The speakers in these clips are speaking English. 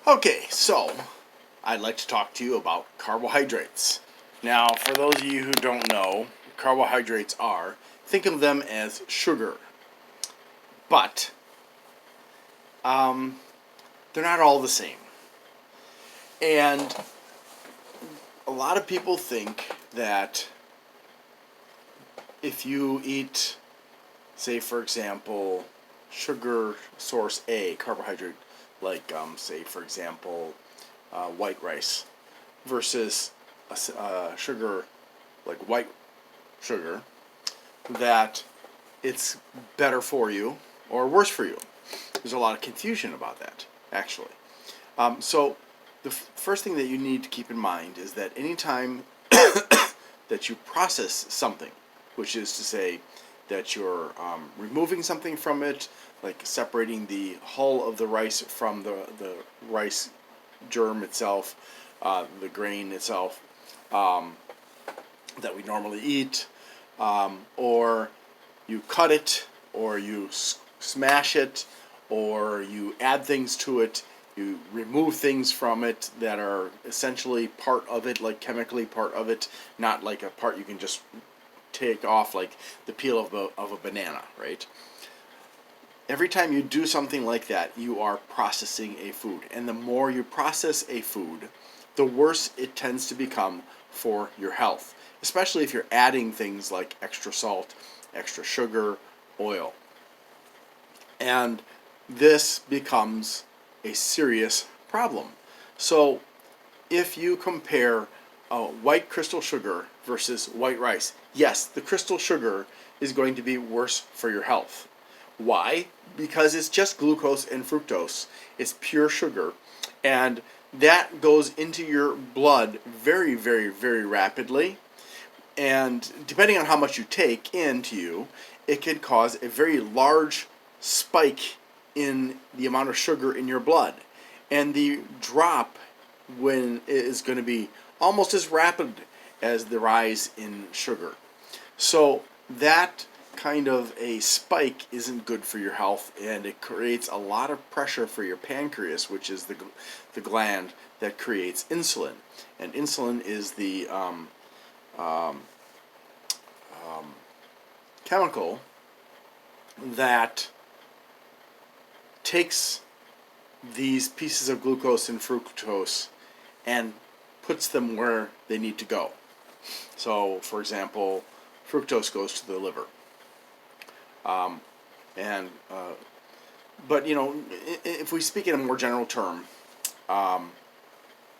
Okay, so I'd like to talk to you about carbohydrates. Now, for those of you who don't know, carbohydrates are, think of them as sugar. But they're not all the same. And a lot of people think that if you eat, say for example, sugar source A, carbohydrate, like say for example, white rice, versus sugar like white sugar, that it's better for you or worse for you. There's a lot of confusion about that, actually. So the first thing that you need to keep in mind is that anytime that you process something, which is to say that you're removing something from it, like separating the hull of the rice from the rice germ itself, the grain itself that we normally eat, or you cut it, or you smash it, or you add things to it, you remove things from it that are essentially part of it, like chemically part of it, not like a part you can just take off, like the peel of a banana, right? Every time you do something like that, you are processing a food. And the more you process a food, the worse it tends to become for your health, especially if you're adding things like extra salt, extra sugar, oil. And this becomes a serious problem. So if you compare white crystal sugar versus white rice, yes, the crystal sugar is going to be worse for your health. Why? Because it's just glucose and fructose. It's pure sugar. And that goes into your blood very, very, very rapidly. And depending on how much you take into you, it can cause a very large spike in the amount of sugar in your blood. And the drop is going to be almost as rapid as the rise in sugar. So that kind of a spike isn't good for your health, and it creates a lot of pressure for your pancreas, which is the gland that creates insulin. And insulin is the chemical that takes these pieces of glucose and fructose and puts them where they need to go. So, for example, fructose goes to the liver. But if we speak in a more general term,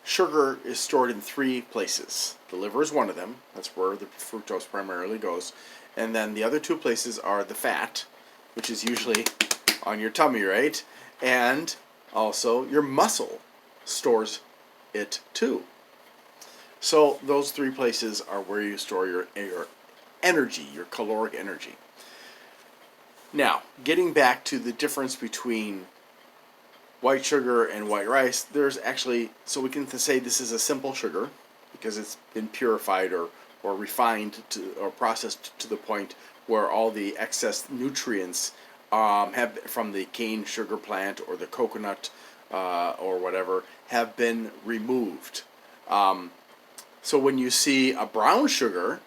sugar is stored in three places. The liver is one of them. That's where the fructose primarily goes. And then the other two places are the fat, which is usually on your tummy, right? And also your muscle stores it too. So those three places are where you store your energy, your caloric energy. Now, getting back to the difference between white sugar and white rice, there's actually, so we can say this is a simple sugar because it's been purified or refined or processed to the point where all the excess nutrients have from the cane sugar plant or the coconut or whatever have been removed. So when you see a brown sugar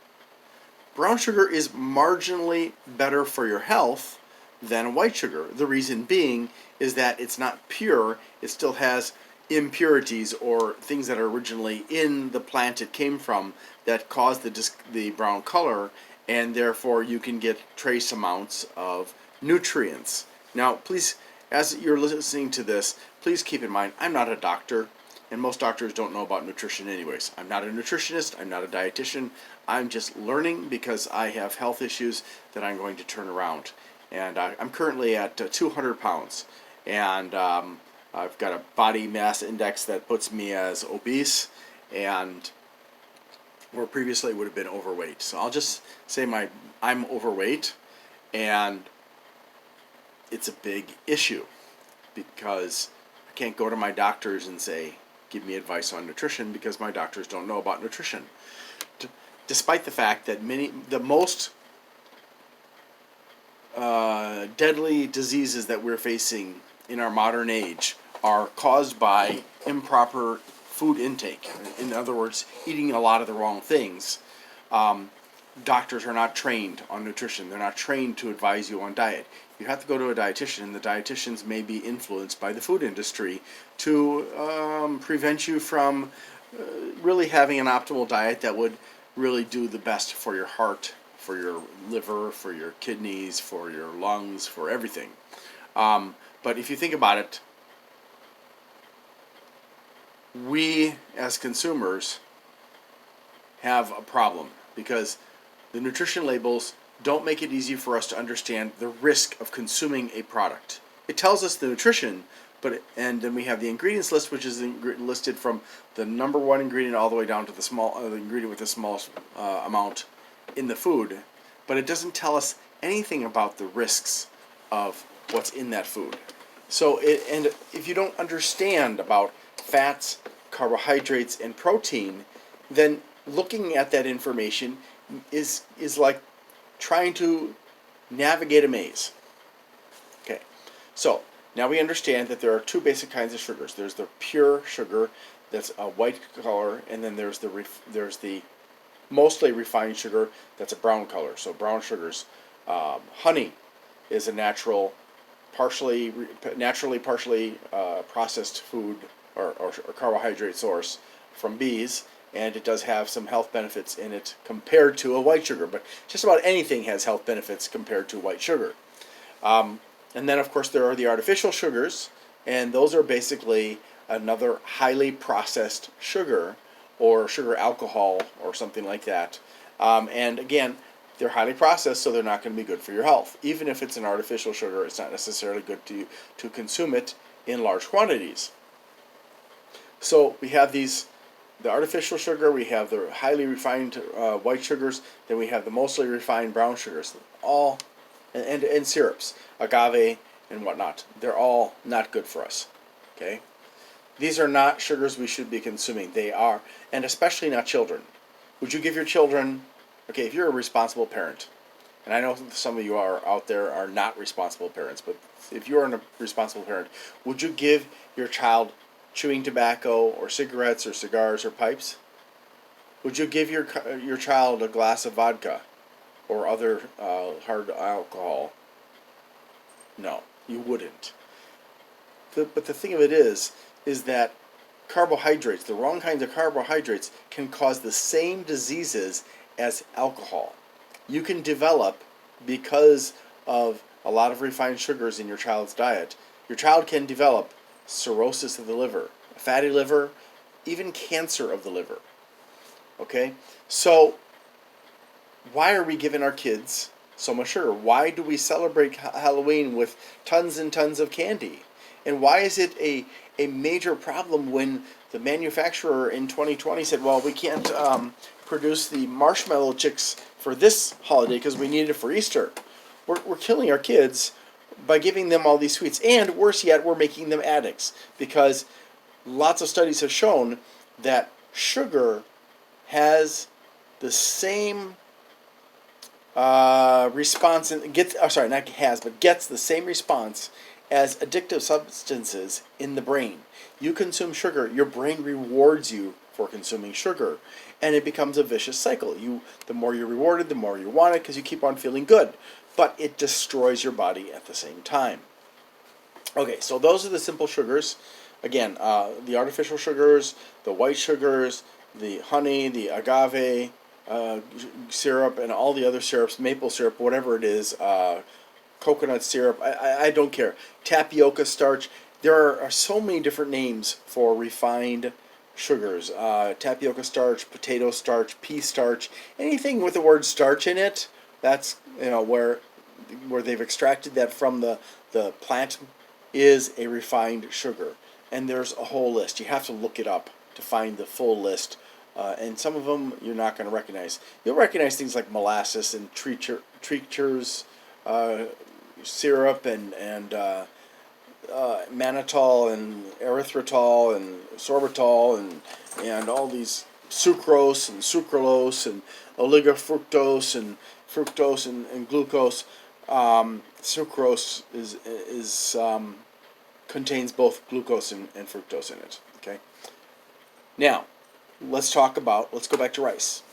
is marginally better for your health than white sugar. The reason being is that it's not pure. It still has impurities or things that are originally in the plant it came from that cause the brown color, and therefore you can get trace amounts of nutrients. Now, please, as you're listening to this, please keep in mind, I'm not a doctor. And most doctors don't know about nutrition anyways. I'm not a nutritionist. I'm not a dietitian. I'm just learning because I have health issues that I'm going to turn around. And I'm currently at 200 pounds. And I've got a body mass index that puts me as obese. And where previously it would have been overweight. So I'll just say I'm overweight. And it's a big issue because I can't go to my doctors and say, give me advice on nutrition, because my doctors don't know about nutrition. Despite the fact that the most deadly diseases that we're facing in our modern age are caused by improper food intake. In other words, eating a lot of the wrong things. Doctors are not trained on nutrition. They're not trained to advise you on diet. You have to go to a dietitian, and the dietitians may be influenced by the food industry to prevent you from really having an optimal diet that would really do the best for your heart, for your liver, for your kidneys, for your lungs, for everything. But if you think about it, we as consumers have a problem because the nutrition labels don't make it easy for us to understand the risk of consuming a product. It tells us the nutrition, and then we have the ingredients list, which is listed from the number one ingredient all the way down to the the ingredient with the smallest amount in the food. But it doesn't tell us anything about the risks of what's in that food. So, and if you don't understand about fats, carbohydrates, and protein, then looking at that information is like trying to navigate a maze. Okay, so now we understand that there are two basic kinds of sugars. There's the pure sugar that's a white color, and then there's the mostly refined sugar that's a brown color. So brown sugars, honey is a naturally partially processed food or carbohydrate source from bees, and it does have some health benefits in it compared to a white sugar. But just about anything has health benefits compared to white sugar. And then, of course, there are the artificial sugars, and those are basically another highly processed sugar or sugar alcohol or something like that. And again, they're highly processed, so they're not going to be good for your health. Even if it's an artificial sugar, it's not necessarily good to consume it in large quantities. So we have the artificial sugar, we have the highly refined white sugars, then we have the mostly refined brown sugars, all and syrups, agave and whatnot. They're all not good for us. Okay, these are not sugars we should be consuming. They are, and especially not children. Would you give your children? Okay, if you're a responsible parent, and I know some of you out there are not responsible parents, but if you are a responsible parent, would you give your child chewing tobacco or cigarettes or cigars or pipes? Would you give your child a glass of vodka or other hard alcohol? No, you wouldn't. But the thing of it is that carbohydrates, the wrong kinds of carbohydrates, can cause the same diseases as alcohol. You can develop, because of a lot of refined sugars in your child's diet, your child can develop cirrhosis of the liver, a fatty liver, even cancer of the liver. Okay? So, why are we giving our kids so much sugar? Why do we celebrate Halloween with tons and tons of candy? And why is it a major problem when the manufacturer in 2020 said, well, we can't produce the marshmallow chicks for this holiday because we need it for Easter? We're killing our kids by giving them all these sweets. And worse yet, we're making them addicts, because lots of studies have shown that sugar has the same response, and gets the same response as addictive substances in the brain. You consume sugar, your brain rewards you for consuming sugar, and it becomes a vicious cycle. The more you're rewarded, the more you want it, because you keep on feeling good. But it destroys your body at the same time. Okay, so those are the simple sugars. Again, the artificial sugars, the white sugars, the honey, the agave syrup, and all the other syrups, maple syrup, whatever it is, coconut syrup, I don't care. Tapioca starch. There are so many different names for refined sugars. Tapioca starch, potato starch, pea starch, anything with the word starch in it. That's where they've extracted that from the plant is a refined sugar. And there's a whole list. You have to look it up to find the full list. And some of them you're not going to recognize. You'll recognize things like molasses and Treacher's syrup and mannitol and erythritol and sorbitol and all these sucrose and sucralose and oligofructose and fructose and glucose. Sucrose is contains both glucose and fructose in it. Okay. Now, let's go back to rice.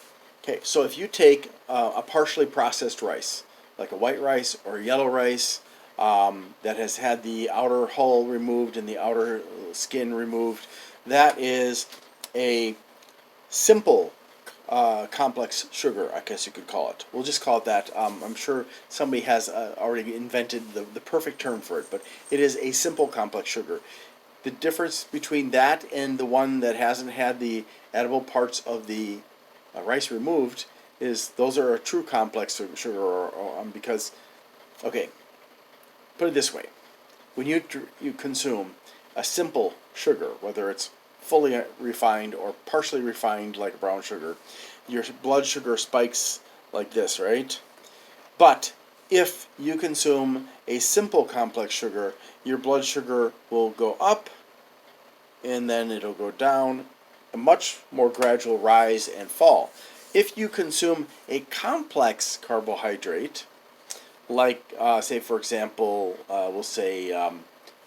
Okay, so if you take a partially processed rice, like a white rice or yellow rice, that has had the outer hull removed and the outer skin removed, that is a simple complex sugar, I guess you could call it. We'll just call it that. I'm sure somebody has already invented the perfect term for it, but it is a simple complex sugar. The difference between that and the one that hasn't had the edible parts of the rice removed is those are a true complex sugar, because, okay, put it this way. When you consume a simple sugar, whether it's fully refined or partially refined like brown sugar, your blood sugar spikes like this, right? But if you consume a simple complex sugar, your blood sugar will go up and then it'll go down, a much more gradual rise and fall. If you consume a complex carbohydrate, like say for example, we'll say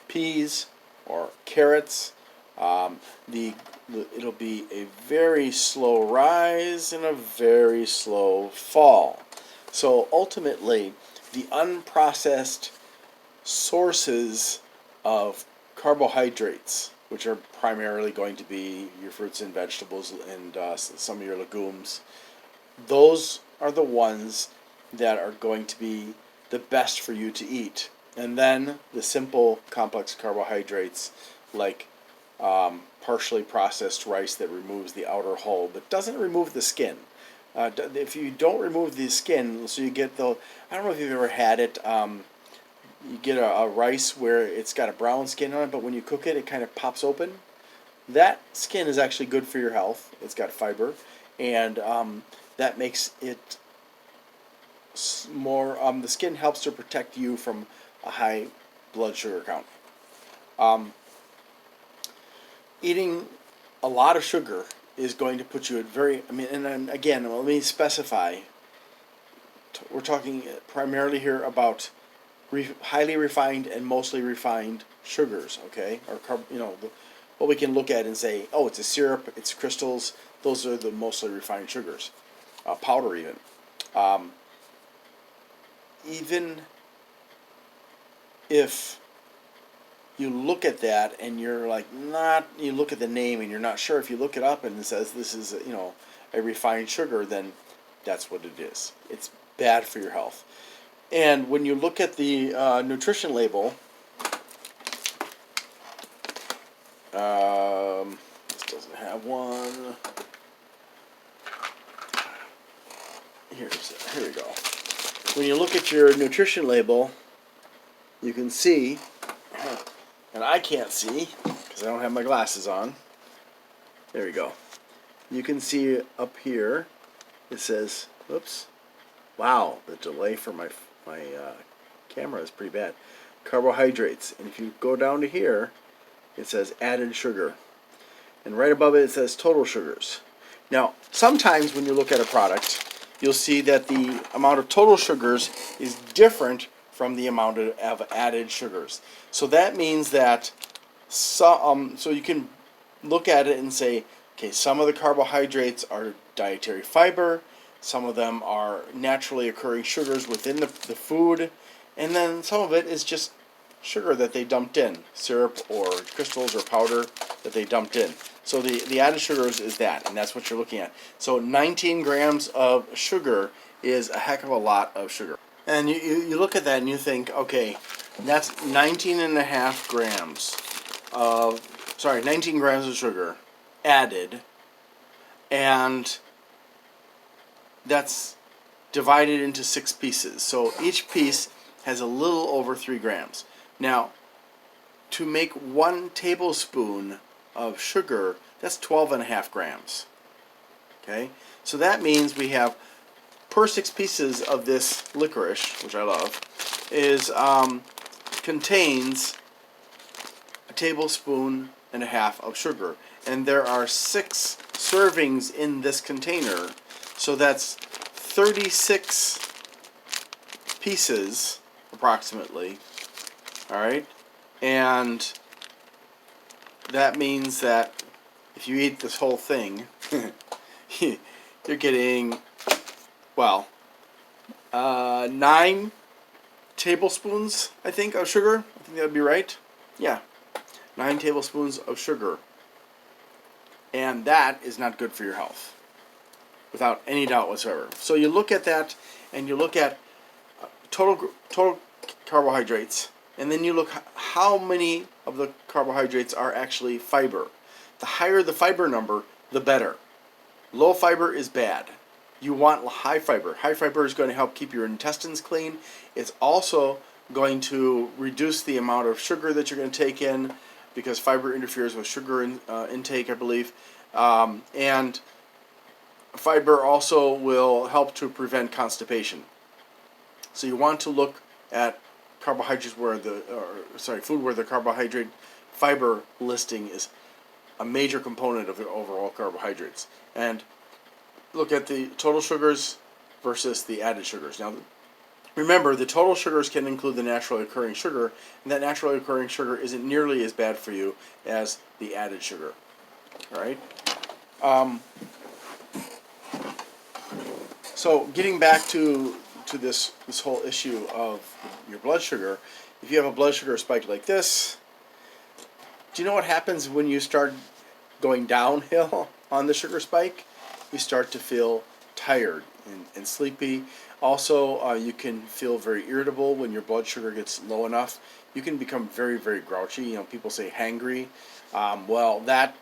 peas or carrots, it'll be a very slow rise and a very slow fall. So ultimately, the unprocessed sources of carbohydrates, which are primarily going to be your fruits and vegetables and some of your legumes, those are the ones that are going to be the best for you to eat. And then the simple complex carbohydrates like partially processed rice that removes the outer hull but doesn't remove the skin. If you don't remove the skin, so you get I don't know if you've ever had it, you get a rice where it's got a brown skin on it, but when you cook it, it kind of pops open. That skin is actually good for your health. It's got fiber, and that makes it more, the skin helps to protect you from a high blood sugar count. Eating a lot of sugar is going to put you at and then again, let me specify, we're talking primarily here about highly refined and mostly refined sugars, okay? Or what we can look at and say, oh, it's a syrup, it's crystals, those are the mostly refined sugars. Powder even. Even if you look at that and you're you look at the name and you're not sure, if you look it up and it says this is a refined sugar, then that's what it is. It's bad for your health. And when you look at the nutrition label, this doesn't have one. Here we go. When you look at your nutrition label, you can see, and I can't see because I don't have my glasses on. There we go. You can see up here, it says, oops, wow, the delay for my camera is pretty bad. Carbohydrates. And if you go down to here, it says added sugar. And right above it, it says total sugars. Now, sometimes when you look at a product, you'll see that the amount of total sugars is different from the amount of added sugars. So that means that so you can look at it and say, okay, some of the carbohydrates are dietary fiber, some of them are naturally occurring sugars within the food, and then some of it is just sugar that they dumped in, syrup or crystals or powder that they dumped in. So the added sugars is that, and that's what you're looking at. So 19 grams of sugar is a heck of a lot of sugar. And you look at that and you think, okay, that's 19 grams of sugar added, and that's divided into 6 pieces. So each piece has a little over 3 grams. Now, to make 1 tablespoon of sugar, that's 12.5 grams. Okay? So that means we have, per 6 pieces of this licorice, which I love, contains a tablespoon and a half of sugar. And there are 6 servings in this container, so that's 36 pieces approximately. All right, and that means that if you eat this whole thing, you're getting, well, 9 tablespoons, I think, of sugar. I think that would be right. Yeah, 9 tablespoons of sugar. And that is not good for your health, without any doubt whatsoever. So you look at that, and you look at total carbohydrates, and then you look how many of the carbohydrates are actually fiber. The higher the fiber number, the better. Low fiber is bad. You want high fiber. High fiber is going to help keep your intestines clean. It's also going to reduce the amount of sugar that you're going to take in, because fiber interferes with sugar intake, I believe. And fiber also will help to prevent constipation. So you want to look at carbohydrates where food where the carbohydrate fiber listing is a major component of the overall carbohydrates. And look at the total sugars versus the added sugars. Now, remember, the total sugars can include the naturally occurring sugar, and that naturally occurring sugar isn't nearly as bad for you as the added sugar. All right? So getting back to this whole issue of your blood sugar, if you have a blood sugar spike like this, do you know what happens when you start going downhill on the sugar spike? You start to feel tired and sleepy. Also, you can feel very irritable when your blood sugar gets low enough. You can become very, very grouchy. You know, people say hangry. Well, that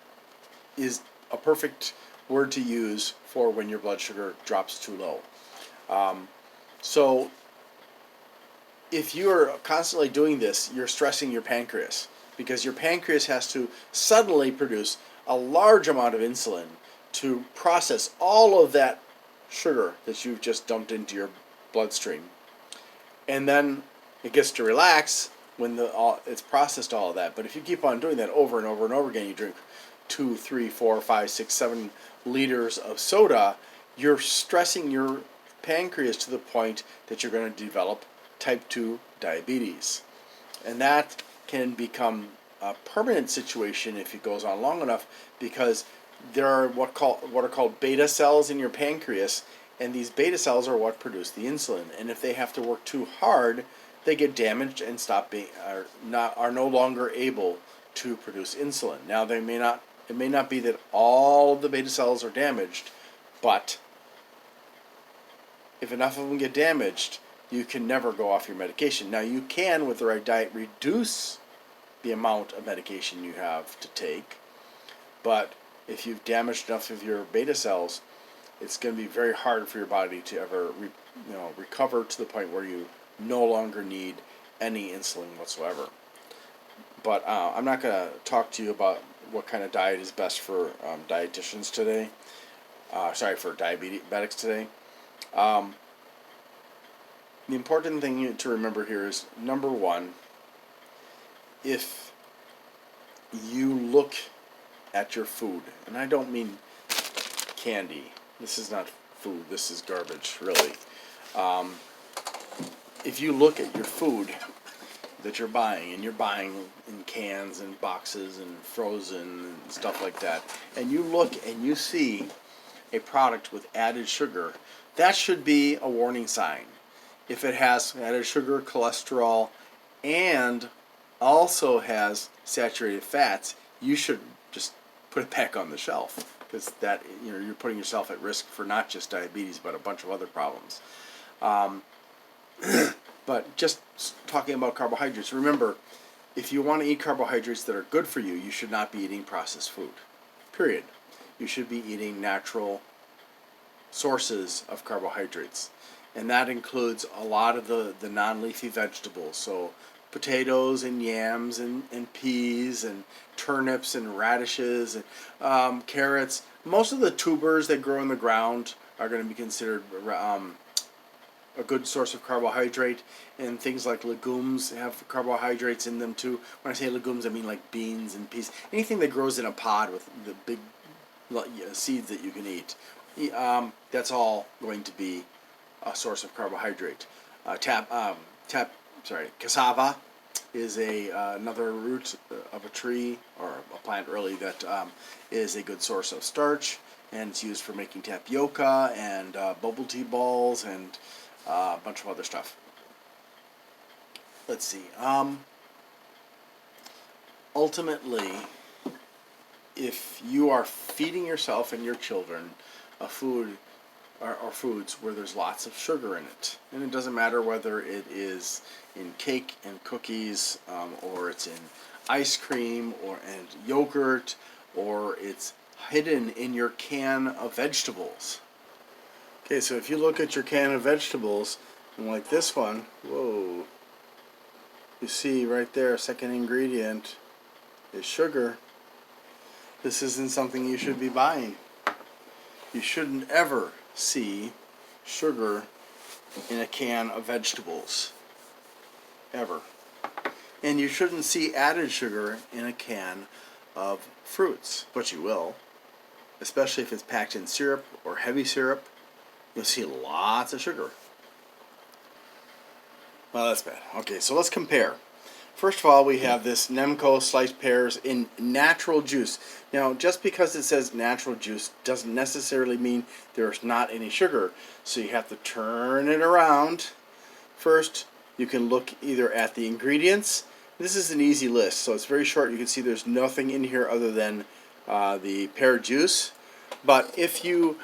is a perfect word to use for when your blood sugar drops too low. So if you're constantly doing this, you're stressing your pancreas, because your pancreas has to suddenly produce a large amount of insulin to process all of that sugar that you've just dumped into your bloodstream. And then it gets to relax when it's processed all of that. But if you keep on doing that over and over and over again, you drink 2, 3, 4, 5, 6, 7 liters of soda, you're stressing your pancreas to the point that you're going to develop type 2 diabetes. And that can become a permanent situation if it goes on long enough, because there are what are called beta cells in your pancreas, and these beta cells are what produce the insulin. And if they have to work too hard, they get damaged and are no longer able to produce insulin. Now, it may not be that all of the beta cells are damaged, but if enough of them get damaged, you can never go off your medication. Now, you can, with the right diet, reduce the amount of medication you have to take, but if you've damaged enough of your beta cells, it's going to be very hard for your body to ever recover to the point where you no longer need any insulin whatsoever. But I'm not going to talk to you about what kind of diet is best for dietitians today. For diabetics today. The important thing to remember here is, number one, if you look at your food, and I don't mean candy. This is not food. This is garbage, really. If you look at your food that you're buying, and you're buying in cans and boxes and frozen and stuff like that, and you look and you see a product with added sugar, that should be a warning sign. If it has added sugar, cholesterol, and also has saturated fats, you should just put it back on the shelf, because that, you're putting yourself at risk for not just diabetes but a bunch of other problems. But just talking about carbohydrates, remember, if you want to eat carbohydrates that are good for you, you should not be eating processed food. Period. You should be eating natural sources of carbohydrates. And that includes a lot of the non-leafy vegetables. So potatoes and yams and peas and turnips and radishes and carrots. Most of the tubers that grow in the ground are going to be considered a good source of carbohydrate. And things like legumes have carbohydrates in them too. When I say legumes, I mean like beans and peas. Anything that grows in a pod with the big seeds that you can eat. That's all going to be a source of carbohydrate. Cassava, is another root of a tree or a plant really that is a good source of starch, and it's used for making tapioca and bubble tea balls and a bunch of other stuff. Let's see. Ultimately, if you are feeding yourself and your children a food or foods where there's lots of sugar in it, and it doesn't matter whether it is in cake and cookies, or it's in ice cream and yogurt, or it's hidden in your can of vegetables. Okay, so if you look at your can of vegetables, and like this one, whoa, you see right there, second ingredient is sugar. This isn't something you should be buying. You shouldn't ever see sugar in a can of vegetables. Ever. And you shouldn't see added sugar in a can of fruits, but you will. Especially if it's packed in syrup or heavy syrup, you'll see lots of sugar. Well, that's bad. Okay, so let's compare. First of all, we have this Nemco sliced pears in natural juice. Now, just because it says natural juice doesn't necessarily mean there's not any sugar. So you have to turn it around. First, you can look either at the ingredients. This is an easy list, so it's very short. You can see there's nothing in here other than the pear juice. But if you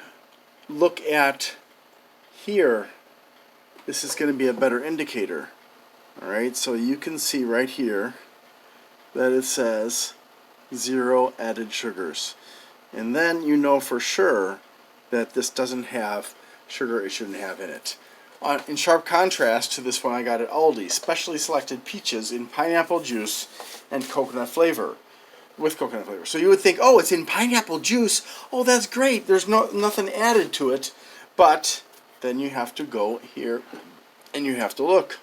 look at here, this is going to be a better indicator. Alright, so you can see right here that it says 0 added sugars. And then you know for sure that this doesn't have sugar it shouldn't have in it. In sharp contrast to this one I got at Aldi, specially selected peaches in pineapple juice and coconut flavor. With coconut flavor. So you would think, oh, it's in pineapple juice. Oh, that's great. There's nothing added to it. But then you have to go here and you have to look.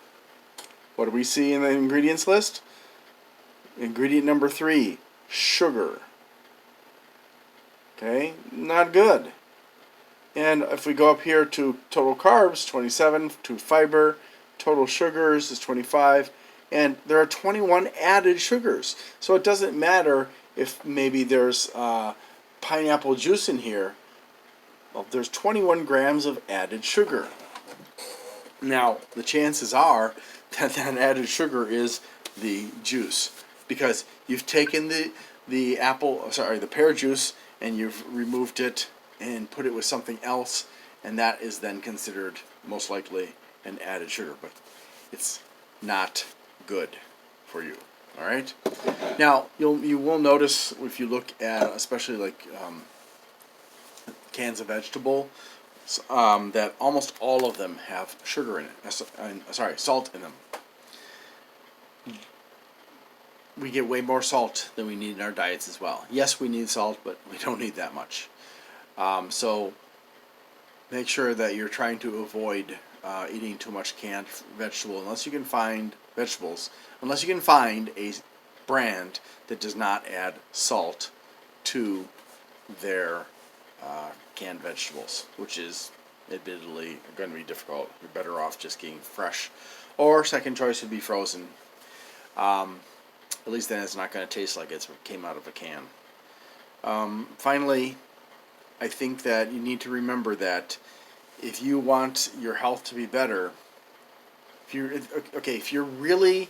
What do we see in the ingredients list? Ingredient number 3, sugar. Okay, not good. And if we go up here to total carbs, 27, to fiber, total sugars is 25, and there are 21 added sugars. So it doesn't matter if maybe there's pineapple juice in here. Well, there's 21 grams of added sugar. Now, the chances are that added sugar is the juice, because you've taken the pear juice and you've removed it and put it with something else, and that is then considered most likely an added sugar, but it's not good for you. All right. Now you will notice if you look at especially like cans of vegetable. That almost all of them have sugar in it. Salt in them. We get way more salt than we need in our diets as well. Yes, we need salt, but we don't need that much. So make sure that you're trying to avoid eating too much canned vegetable unless you can find a brand that does not add salt to their canned vegetables, which is admittedly going to be difficult. You're better off just getting fresh, or second choice would be frozen. At least then it's not going to taste like it came out of a can. Finally, I think that you need to remember that if you want your health to be better, if you're really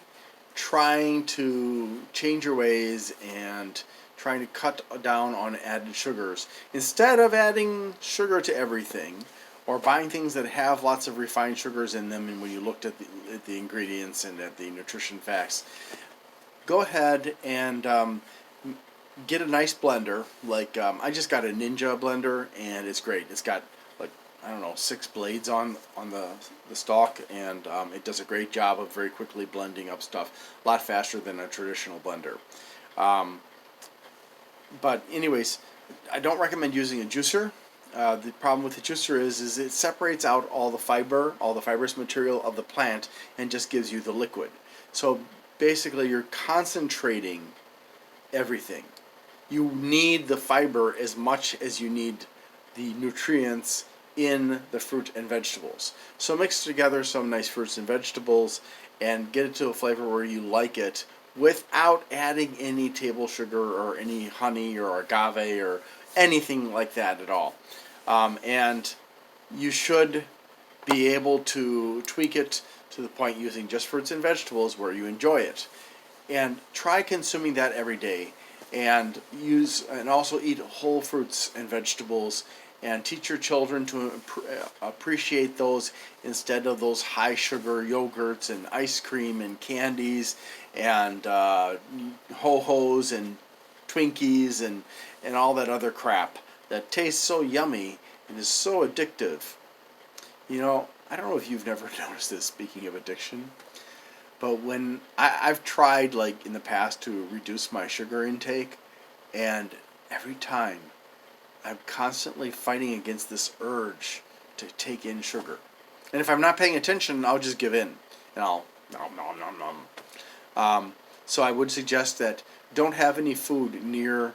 trying to change your ways and trying to cut down on added sugars, instead of adding sugar to everything or buying things that have lots of refined sugars in them, and when you looked at the ingredients and at the nutrition facts, go ahead and get a nice blender. Like I just got a Ninja blender, and it's great. It's got 6 blades on the stalk, and it does a great job of very quickly blending up stuff, a lot faster than a traditional blender. But anyways, I don't recommend using a juicer. The problem with the juicer is it separates out all the fibrous material of the plant, and just gives you the liquid. So basically you're concentrating everything. You need the fiber as much as you need the nutrients in the fruit and vegetables. So mix together some nice fruits and vegetables and get it to a flavor where you like it without adding any table sugar or any honey or agave or anything like that at all. And you should be able to tweak it to the point using just fruits and vegetables where you enjoy it. And try consuming that every day, and also eat whole fruits and vegetables, and teach your children to appreciate those instead of those high sugar yogurts and ice cream and candies and ho-hos and Twinkies and all that other crap that tastes so yummy and is so addictive. You know, I don't know if you've never noticed this, speaking of addiction, but when I've tried, like, in the past to reduce my sugar intake, and every time I'm constantly fighting against this urge to take in sugar. And if I'm not paying attention, I'll just give in. And I'll nom nom nom nom. So I would suggest that don't have any food near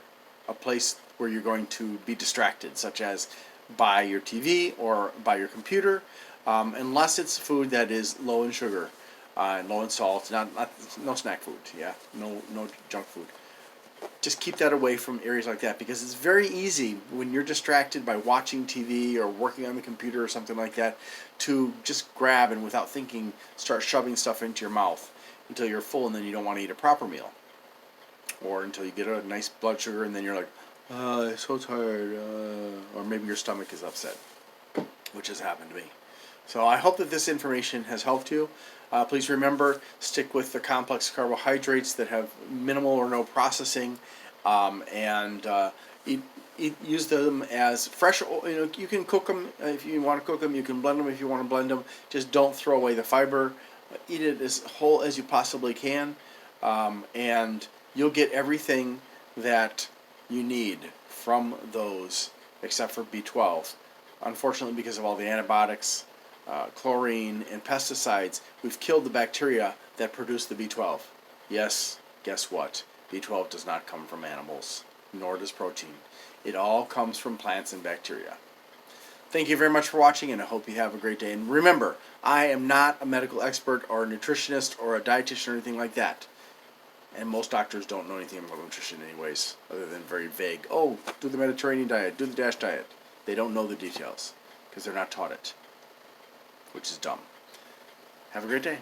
a place where you're going to be distracted, such as by your TV or by your computer, unless it's food that is low in sugar and low in salt. No snack food. Yeah, no junk food. Just keep that away from areas like that, because it's very easy when you're distracted by watching TV or working on the computer or something like that to just grab and without thinking start shoving stuff into your mouth until you're full, and then you don't want to eat a proper meal, or until you get a nice blood sugar and then you're like, I'm so tired, or maybe your stomach is upset, which has happened to me. So I hope that this information has helped you. Please remember, stick with the complex carbohydrates that have minimal or no processing, and use them as fresh. You can cook them if you want to cook them. You can blend them if you want to blend them. Just don't throw away the fiber. Eat it as whole as you possibly can, and you'll get everything that you need from those, except for B12. Unfortunately, because of all the antibiotics, chlorine, and pesticides, we've killed the bacteria that produce the B12. Yes, guess what? B12 does not come from animals, nor does protein. It all comes from plants and bacteria. Thank you very much for watching, and I hope you have a great day. And remember, I am not a medical expert or a nutritionist or a dietitian or anything like that. And most doctors don't know anything about nutrition anyways, other than very vague. Oh, do the Mediterranean diet, do the DASH diet. They don't know the details because they're not taught it, which is dumb. Have a great day.